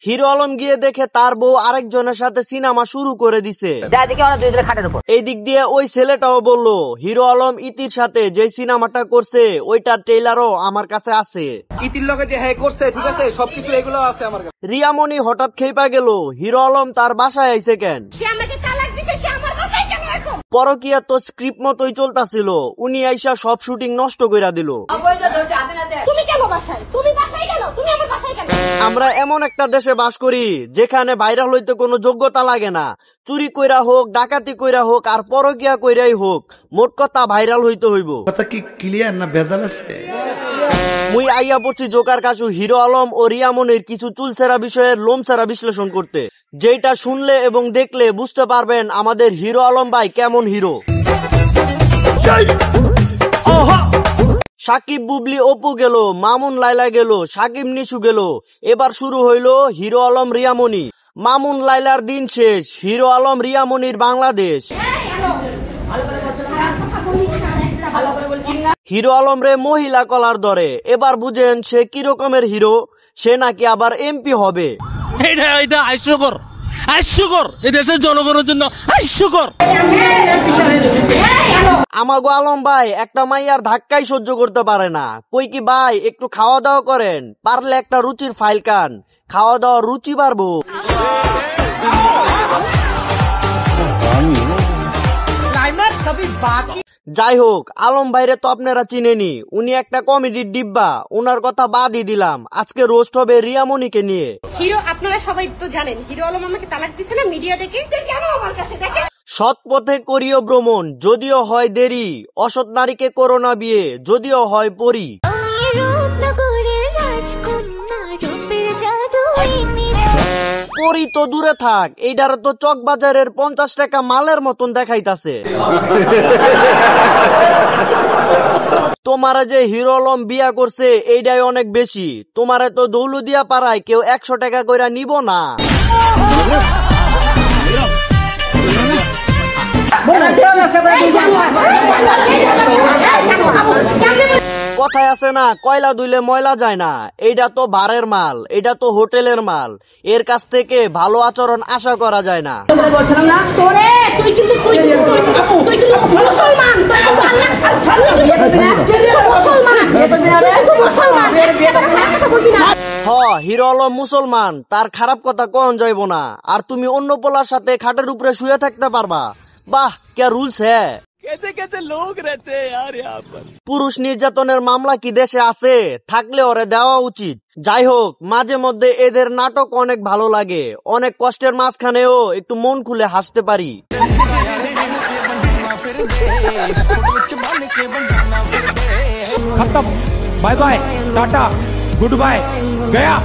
Hero Alam গিয়ে দেখে তার বউ আরেকজনের সাথে সিনেমা শুরু করে দিছে। এই দিক দিয়ে ওই ছেলেটাও বলল হিরো আলম ইতির সাথে যে সিনেমাটা করছে ওইটার ট্রেলারও আমার কাছে আছে। ইতির লগে যে হ্যাঁ করছে ঠিক আছে, সবকিছু এগুলো আছে আমার কাছে। রিয়ামণি হঠাৎ খেপা গেল, হিরো আলম তার বাসায় আইছে কেন? পরকিয়া তো স্ক্রিপ্ট মতোই চলতেছিল, উনি আইসা সব শুটিং নষ্ট কইরা দিল। আমরা এমন একটা দেশে বাস করি যেখানে ভাইরাল হইতে কোনো যোগ্যতা লাগে না। চুরি কইরা হোক, ডাকাতি কইরা হোক, আর পরকিয়া কইরাই হোক, মোট কথা ভাইরাল হইতে হইব। কথা কি ক্লিয়ার না ভেজাল আছে? মুই আইয়া পড়ছি জোকার কাছু হিরো আলম ও রিয়ামনির কিছু চুলছেরা বিষয়ের লোমছেরা বিশ্লেষণ করতে, যেটা শুনলে এবং দেখলে বুঝতে পারবেন আমাদের হিরো আলম ভাই কেমন হিরো। সাকিব বুবলি অপু গেল, মামুন লাইলা গেল, সাকিব নিশু গেল, এবার শুরু হইল হিরো আলম রিয়ামনি। মামুন লাইলার দিন শেষ, হিরো আলম রিয়ামনির বাংলাদেশ। হিরো আলম রে মহিলা কলার ধরে, এবার বুঝেন সে কি রকমের হিরো। সে নাকি আবার এমপি হবে। এটা হাস্যকর, হাস্যকর, এই দেশের জনগণের জন্য হাস্যকর। আমাগো আলম ভাই একটা মাইয়ার ধাক্কাই সহ্য করতে পারে না। কই কি ভাই একটু খাওয়া দাওয়া করেন, পারলে একটা রুচির ফাইল খান, খাওয়া দাওয়ার রুচি বাড়বো। যাই হোক, আলম ভাইরে তো আপনারা চিনেনি, উনি একটা কমেডির ডিব্বা, উনার কথা বাদই দিলাম। আজকে রোস্ট হবে রিয়ামনিকে নিয়ে। হিরো আপনারা সবাই তো জানেন হিরো আলম আমাকে তালাক দিছে না মিডিয়া ডেকে, কেন আমার কাছে দেখেন। সৎ পথে করিও ভ্রমণ, যদিও হয় দেরি, অসৎ নারীকে করোনা বিয়ে, যদিও হয় পরি। পরি তো দূরে থাক, এইটারে তো চকবাজারের 50 টাকা মালের মতন দেখাইতাছে। তোমারে যে হিরো আলম বিয়া করছে এইটাই অনেক বেশি, তোমারে তো দৌলদিয়া পাড়ায় কেউ 100 টাকা কইরা নিব না। কথায় আছে না, কয়লা ধুইলে ময়লা যায় না। এইটা তো বারের মাল, এটা তো হোটেলের মাল, এর কাছ থেকে ভালো আচরণ আশা করা যায় না। হিরো আলম মুসলমান, তার খারাপ কথা কোন যাইব না। আর তুমি অন্য পোলার সাথে খাটের উপরে শুয়ে থাকতে পারবা? বাহ, কে রুলস হ্যাঁ। পুরুষ নির্যাতনের মামলা কি দেশে আছে? থাকলে ওরে দেওয়া উচিত। যাই হোক, মাঝে মধ্যে এদের নাটক অনেক ভালো লাগে, অনেক কষ্টের মাঝখানেও একটু মন খুলে হাসতে পারি। खत्म, bye bye, tata, goodbye, गया।